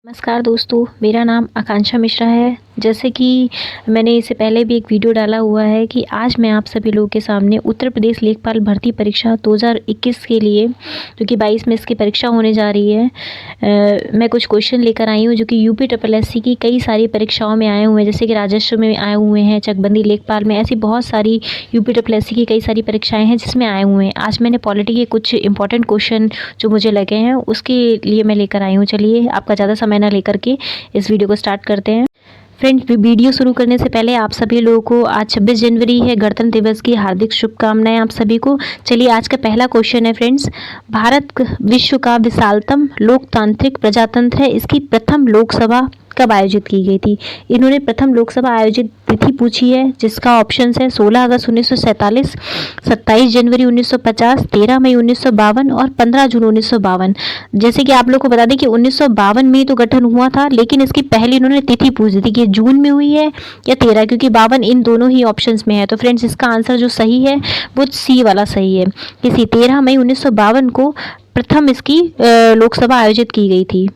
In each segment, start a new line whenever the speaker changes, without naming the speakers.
नमस्कार दोस्तों, मेरा नाम आकांक्षा मिश्रा है। जैसे कि मैंने इससे पहले भी एक वीडियो डाला हुआ है कि आज मैं आप सभी लोगों के सामने उत्तर प्रदेश लेखपाल भर्ती परीक्षा 2021 के लिए जो कि 22 में इसकी परीक्षा होने जा रही है, मैं कुछ क्वेश्चन लेकर आई हूँ जो कि यूपी SSS की कई सारी परीक्षाओं में आए हुए हैं, जैसे कि राजस्व में आए हुए हैं, चकबंदी लेखपाल में, ऐसी बहुत सारी यूपी SSS की कई सारी परीक्षाएँ हैं जिसमें आए हुए हैं। आज मैंने पॉलिटी के कुछ इंपॉर्टेंट क्वेश्चन जो मुझे लगे हैं उसके लिए मैं लेकर आई हूँ। चलिए आपका ज़्यादा समय ना लेकर के इस वीडियो को स्टार्ट करते हैं। फ्रेंड्स, वीडियो शुरू करने से पहले आप सभी लोगों को आज 26 जनवरी है, गणतंत्र दिवस की हार्दिक शुभकामनाएं आप सभी को। चलिए आज का पहला क्वेश्चन है फ्रेंड्स, भारत विश्व का विशालतम लोकतांत्रिक प्रजातंत्र है, इसकी प्रथम लोकसभा कब आयोजित की गई थी? इन्होंने प्रथम लोकसभा आयोजित तिथि पूछी है जिसका ऑप्शन है 16 अगस्त 1947, 27 जनवरी 1950, 13 मई 1952 और 15 जून 1952। जैसे कि आप लोग को बता दें कि 1952 में तो गठन हुआ था, लेकिन इसकी पहली इन्होंने तिथि पूछ दी थी कि जून में हुई है या 13, क्योंकि 52 इन दोनों ही ऑप्शंस में है। तो फ्रेंड्स इसका आंसर जो सही है वो सी वाला सही है। इसी 13 मई 1952 को प्रथम इसकी लोकसभा आयोजित की गई थी।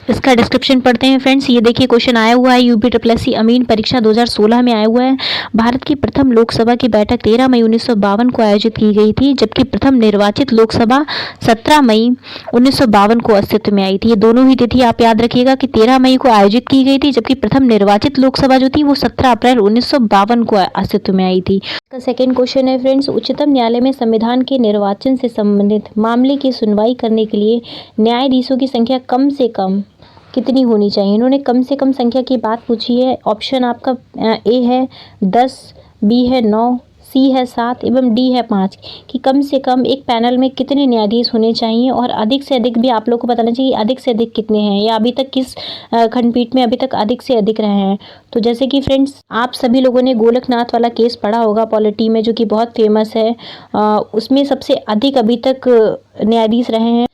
इसका डिस्क्रिप्शन पढ़ते हैं फ्रेंड्स। ये देखिए क्वेश्चन आया हुआ है, यूपी SSS अमीन परीक्षा 2016 में आया हुआ है। भारत की प्रथम लोकसभा की बैठक 13 मई 1952 को आयोजित की गई थी, जबकि प्रथम निर्वाचित लोकसभा 17 मई 1952 को अस्तित्व में आई थी। ये दोनों ही तिथि आप याद रखिएगा कि 13 मई को आयोजित की गई थी, जबकि प्रथम निर्वाचित लोकसभा जो थी वो 17 अप्रैल 1952 को अस्तित्व में आई थी। इसका सेकेंड क्वेश्चन है फ्रेंड्स, उच्चतम न्यायालय में संविधान के निर्वाचन से संबंधित मामले की सुनवाई करने के लिए न्यायाधीशों की संख्या कम से कम कितनी होनी चाहिए? इन्होंने कम से कम संख्या की बात पूछी है। ऑप्शन आपका ए है 10, बी है 9, सी है 7 एवं डी है 5 कि कम से कम एक पैनल में कितने न्यायाधीश होने चाहिए, और अधिक से अधिक भी आप लोग को बताना चाहिए अधिक से अधिक कितने हैं या अभी तक किस खंडपीठ में अभी तक अधिक से अधिक रहे हैं। तो जैसे कि फ्रेंड्स आप सभी लोगों ने गोलकनाथ वाला केस पढ़ा होगा पॉलिटी में, जो कि बहुत फेमस है। उसमें सबसे अधिक अभी तक न्यायाधीश रहे हैं,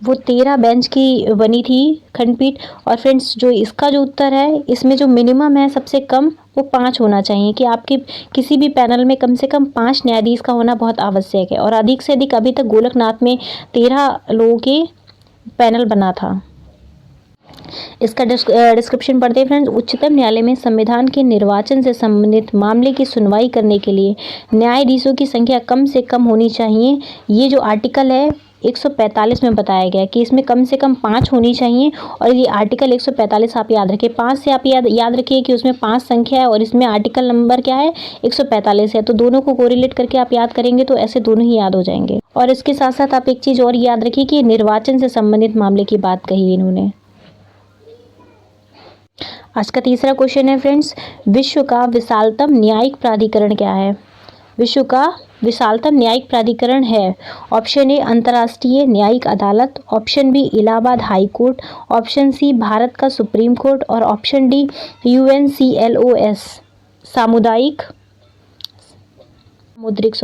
वो 13 बेंच की बनी थी खंडपीठ। और फ्रेंड्स जो इसका जो उत्तर है, इसमें जो मिनिमम है सबसे कम वो 5 होना चाहिए कि आपके किसी भी पैनल में कम से कम 5 न्यायाधीश का होना बहुत आवश्यक है, और अधिक से अधिक अभी तक गोलकनाथ में 13 लोगों के पैनल बना था। इसका डिस्क्रिप्शन पढ़ते हैं फ्रेंड्स। उच्चतम न्यायालय में संविधान के निर्वाचन से संबंधित मामले की सुनवाई करने के लिए न्यायाधीशों की संख्या कम से कम होनी चाहिए। ये जो आर्टिकल है 145 में बताया गया कि इसमें कम से कम 5 होनी चाहिए, और ये आर्टिकल 145 आप याद रखिए। 5 से आप याद रखिए कि उसमें 5 संख्या है और इसमें आर्टिकल नंबर क्या है 145 है। तो दोनों को कोरिलेट करके आप याद करेंगे तो ऐसे दोनों ही याद हो जाएंगे। और इसके साथ साथ आप एक चीज़ और याद रखिए कि निर्वाचन से संबंधित मामले की बात कही है इन्होंने। आज का तीसरा क्वेश्चन है फ्रेंड्स, विश्व का विशालतम न्यायिक प्राधिकरण क्या है? विश्व का विशालतम न्यायिक प्राधिकरण है ऑप्शन ए अंतर्राष्ट्रीय न्यायिक अदालत, option B Allahabad high court, option C Bharat का सुप्रीम कोर्ट और ऑप्शन डी UNCLOS सामुदायिक मुद्रिक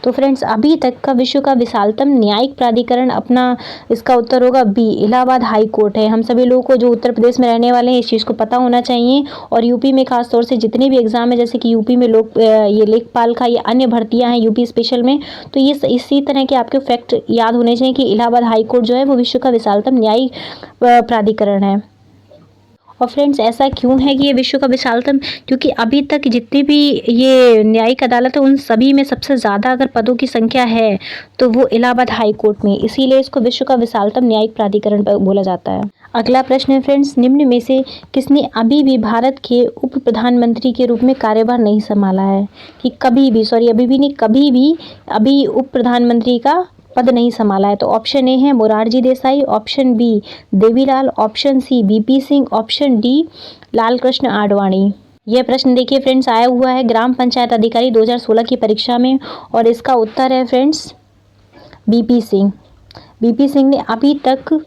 तो फ्रेंड्स अभी तक का विश्व का विशालतम न्यायिक प्राधिकरण अपना इसका उत्तर होगा बी, इलाहाबाद हाई कोर्ट है। हम सभी लोगों को जो उत्तर प्रदेश में रहने वाले हैं इस चीज़ को पता होना चाहिए, और यूपी में खास तौर से जितने भी एग्जाम है, जैसे कि यूपी में ये लेखपाल का, ये अन्य भर्तियां हैं यूपी स्पेशल में, तो ये इसी तरह के आपके फैक्ट याद होने चाहिए कि इलाहाबाद हाई कोर्ट जो है वो विश्व का विशालतम न्यायिक प्राधिकरण है। और फ्रेंड्स ऐसा क्यों है कि ये विश्व का विशालतम? क्योंकि अभी तक जितनी भी ये न्यायिक अदालत है उन सभी में सबसे ज़्यादा अगर पदों की संख्या है तो वो इलाहाबाद हाई कोर्ट में, इसीलिए इसको विश्व का विशालतम न्यायिक प्राधिकरण बोला जाता है। अगला प्रश्न है फ्रेंड्स, निम्न में से किसने अभी भी भारत के उप प्रधानमंत्री के रूप में कार्यभार नहीं संभाला है? कि कभी भी अभी उप प्रधानमंत्री का पद नहीं संभाला है। तो ऑप्शन ए है Morarji Desai, option B Devi Lal, option C VP Singh, option D Lal Krishna Advani. यह प्रश्न देखिए फ्रेंड्स आया हुआ है ग्राम पंचायत अधिकारी 2016 की परीक्षा में, और इसका उत्तर है friends BP Singh. BP Singh ने अभी तक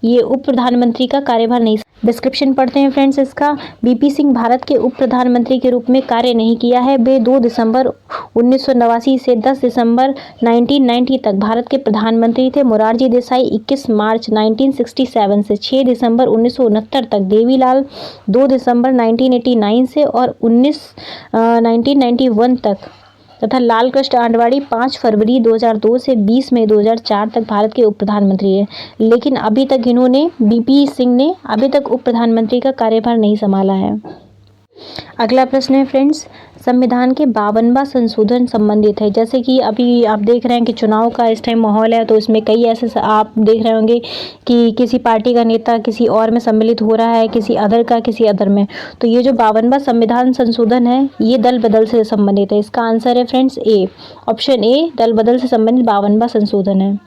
ये उप प्रधानमंत्री का कार्यभार नहीं। डिस्क्रिप्शन पढ़ते हैं फ्रेंड्स इसका। बीपी सिंह भारत के उप प्रधानमंत्री के रूप में कार्य नहीं किया है। वे 2 दिसंबर 1989 से 10 दिसंबर 1990 तक भारत के प्रधानमंत्री थे। मोरारजी देसाई 21 मार्च 1967 से 6 दिसंबर 1969 तक, देवीलाल 2 दिसंबर 1989 से और 1991 तक तथा लालकृष्ण आडवाणी 5 फरवरी 2002 से 20 मई 2004 तक भारत के उप प्रधानमंत्री हैं, लेकिन अभी तक इन्होंने बीपी सिंह ने अभी तक उप प्रधानमंत्री का कार्यभार नहीं संभाला है। अगला प्रश्न है फ्रेंड्स, संविधान के 52वां संशोधन संबंधित है। जैसे कि अभी आप देख रहे हैं कि चुनाव का इस टाइम माहौल है, तो इसमें कई ऐसे आप देख रहे होंगे कि किसी पार्टी का नेता किसी और में सम्मिलित हो रहा है, किसी अदर का किसी अदर में। तो ये जो 52वां संविधान संशोधन है ये दल बदल से संबंधित है। इसका आंसर है फ्रेंड्स ए, ऑप्शन ए, दल बदल से संबंधित 52वां संशोधन है।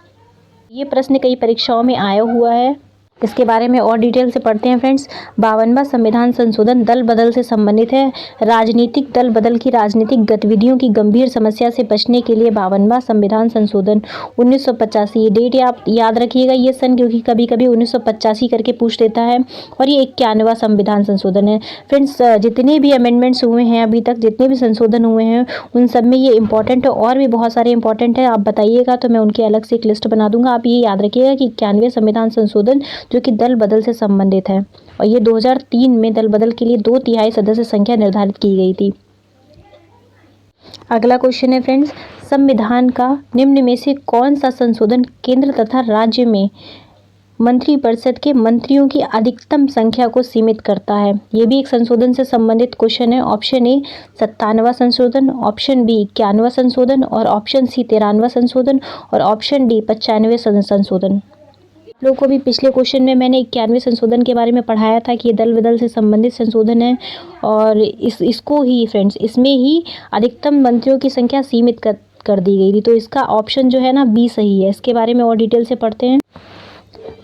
ये प्रश्न कई परीक्षाओं में आया हुआ है, इसके बारे में और डिटेल से पढ़ते हैं फ्रेंड्स। 52वां संविधान संशोधन दल बदल से संबंधित है। राजनीतिक दल बदल की राजनीतिक गतिविधियों की गंभीर समस्या से बचने के लिए 52वां संविधान संशोधन 1985, ये डेट आप याद रखिएगा, ये सन, क्योंकि कभी कभी 1985 करके पूछ देता है। और ये 51वां संविधान संशोधन है। फ्रेंड्स, जितने भी अमेंडमेंट्स हुए हैं अभी तक, जितने भी संशोधन हुए हैं उन सब में ये इंपॉर्टेंट है, और भी बहुत सारे इंपॉर्टेंट है। आप बताइएगा तो मैं उनकी अलग से एक लिस्ट बना दूंगा। आप ये याद रखिएगा कि 91वें संविधान संशोधन जो कि दल बदल से संबंधित है, और ये 2003 में दल बदल के लिए 2/3 सदस्य संख्या निर्धारित की गई थी। अगला क्वेश्चन है फ्रेंड्स, संविधान का निम्न में से कौन सा संशोधन केंद्र तथा राज्य में मंत्रिपरिषद के मंत्रियों की अधिकतम संख्या को सीमित करता है? ये भी एक संशोधन से संबंधित क्वेश्चन है। ऑप्शन ए 57वां संशोधन, ऑप्शन बी 51वां संशोधन, और ऑप्शन सी 13वां संशोधन, और ऑप्शन डी 95वें संशोधन। लोगों को भी पिछले क्वेश्चन में मैंने 91वें संशोधन के बारे में पढ़ाया था कि ये दल बदल से संबंधित संशोधन है, और इसको ही फ्रेंड्स, इसमें ही अधिकतम मंत्रियों की संख्या सीमित कर दी गई थी। तो इसका ऑप्शन जो है ना बी सही है। इसके बारे में और डिटेल से पढ़ते हैं।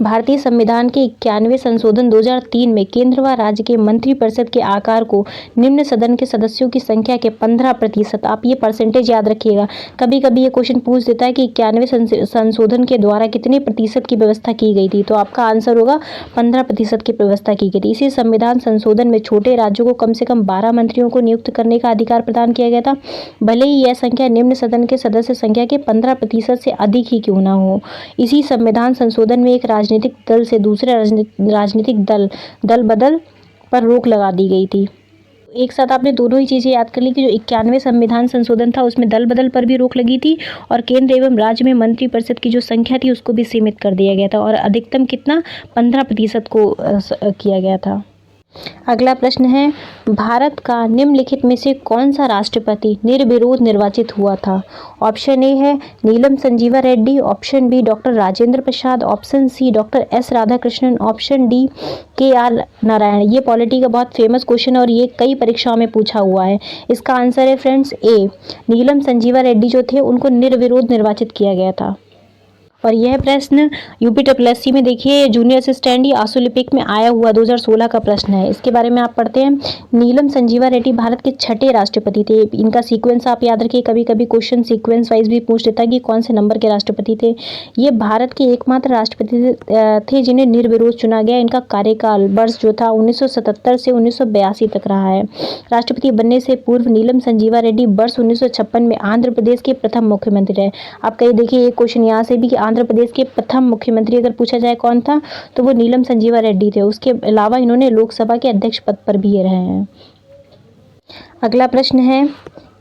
भारतीय संविधान के 91वें संशोधन 2003 में केंद्र व राज्य के मंत्रिपरिषद के आकार को निम्न सदन के सदस्यों की संख्या के 15%, आप ये परसेंटेज याद रखिएगा। कभी कभी ये क्वेश्चन पूछ देता है कि 91वें संशोधन के द्वारा कितने प्रतिशत की व्यवस्था की गई थी, तो आपका आंसर होगा 15% की व्यवस्था की गई थी। इसी संविधान संशोधन में छोटे राज्यों को कम से कम 12 मंत्रियों को नियुक्त करने का अधिकार प्रदान किया गया था, भले ही यह संख्या निम्न सदन के सदस्य संख्या के 15% से अधिक ही क्यों न हो। इसी संविधान संशोधन में एक राजनीतिक दल से दूसरे राजनीतिक दल बदल पर रोक लगा दी गई थी। एक साथ आपने दोनों ही चीज़ें याद कर ली कि जो 91वें संविधान संशोधन था उसमें दल बदल पर भी रोक लगी थी, और केंद्र एवं राज्य में मंत्रिपरिषद की जो संख्या थी उसको भी सीमित कर दिया गया था, और अधिकतम कितना 15% को किया गया था। अगला प्रश्न है, भारत का निम्नलिखित में से कौन सा राष्ट्रपति निर्विरोध निर्वाचित हुआ था? ऑप्शन ए है Neelam Sanjiva Reddy, option B doctor Rajendra Prasad, option C doctor S Radhakrishnan, option D KR Narayan. ये पॉलिटी का बहुत फेमस क्वेश्चन है और ये कई परीक्षाओं में पूछा हुआ है। इसका आंसर है फ्रेंड्स ए, नीलम संजीवा रेड्डी जो थे उनको निर्विरोध निर्वाचित किया गया था। और यह प्रश्न UPSSC में देखिए जूनियर असिस्टेंट या आशुलिपिक में आया हुआ 2016 का प्रश्न है। इसके बारे में आप पढ़ते हैं। नीलम संजीवा रेड्डी भारत के 6ठे राष्ट्रपति थे। इनका सीक्वेंस आप याद रखिए, कभी कभी क्वेश्चन सीक्वेंस वाइज भी पूछ लेता है कि कौन से नंबर के राष्ट्रपति थे। ये भारत के एकमात्र राष्ट्रपति थे जिन्हें निर्विरोध चुना गया। इनका कार्यकाल वर्ष जो था 1977 से 1982 तक रहा है। राष्ट्रपति बनने से पूर्व नीलम संजीवा रेड्डी वर्ष 1956 में आंध्र प्रदेश के प्रथम मुख्यमंत्री रहे। आप कहीं देखिए एक क्वेश्चन यहाँ से भी कि आंध्र प्रदेश के प्रथम मुख्यमंत्री अगर पूछा जाए कौन था, तो वो नीलम संजीवा रेड्डी थे। उसके अलावा इन्होंने लोकसभा के अध्यक्ष पद पर भी रहे हैं। अगला प्रश्न है,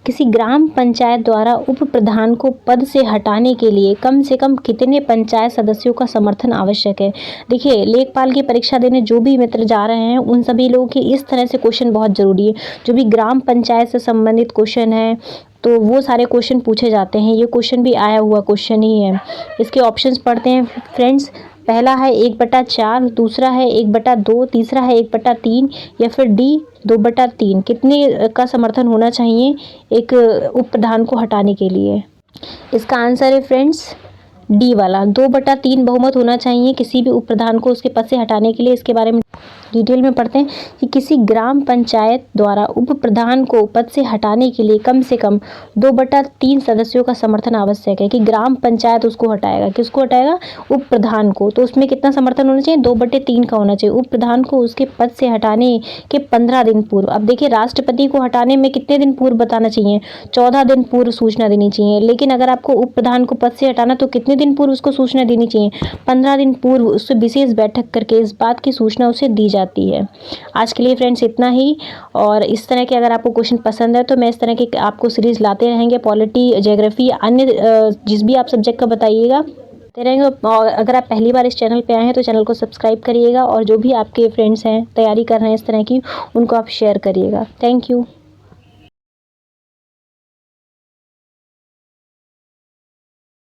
किसी ग्राम पंचायत द्वारा उप प्रधान को पद से हटाने के लिए कम से कम कितने पंचायत सदस्यों का समर्थन आवश्यक है? देखिए, लेखपाल की परीक्षा देने जो भी मित्र जा रहे हैं उन सभी लोगों के इस तरह से क्वेश्चन बहुत जरूरी है। जो भी ग्राम पंचायत से संबंधित क्वेश्चन है तो वो सारे क्वेश्चन पूछे जाते हैं। ये क्वेश्चन भी आया हुआ क्वेश्चन ही है। इसके ऑप्शंस पढ़ते हैं फ्रेंड्स। पहला है 1/4, दूसरा है 1/2, तीसरा है 1/3 या फिर D 2/3। कितने का समर्थन होना चाहिए एक उप प्रधान को हटाने के लिए? इसका आंसर है फ्रेंड्स D वाला, 2/3 बहुमत होना चाहिए किसी भी उप प्रधान को उसके पद से हटाने के लिए। इसके बारे में डिटेल में पढ़ते हैं कि किसी ग्राम पंचायत द्वारा उप प्रधान को पद से हटाने के लिए कम से कम 2/3 सदस्यों का समर्थन आवश्यक है। कि ग्राम पंचायत उसको हटाएगा, किसको हटाएगा? उप प्रधान को। तो उसमें कितना समर्थन होना चाहिए? 2/3 का होना चाहिए। उप प्रधान को उसके पद से हटाने के 15 दिन पूर्व। अब देखिए, राष्ट्रपति को हटाने में कितने दिन पूर्व बताना चाहिए? 14 दिन पूर्व सूचना देनी चाहिए। लेकिन अगर आपको उप प्रधान को पद से हटाना तो कितने दिन पूर्व उसको सूचना देनी चाहिए? 15 दिन पूर्व उससे विशेष बैठक करके इस बात की सूचना उसे दी जाती है। आज के लिए फ्रेंड्स इतना ही, और इस तरह के अगर आपको क्वेश्चन पसंद है तो मैं इस तरह के आपको सीरीज़ लाते रहेंगे, पॉलिटी, ज्योग्राफी, अन्य जिस भी आप सब्जेक्ट का बताइएगा ते रहेंगे। और अगर आप पहली बार इस चैनल पे आए हैं तो चैनल को सब्सक्राइब करिएगा, और जो भी आपके फ्रेंड्स हैं तैयारी कर रहे हैं इस तरह की, उनको आप शेयर करिएगा। Thank you.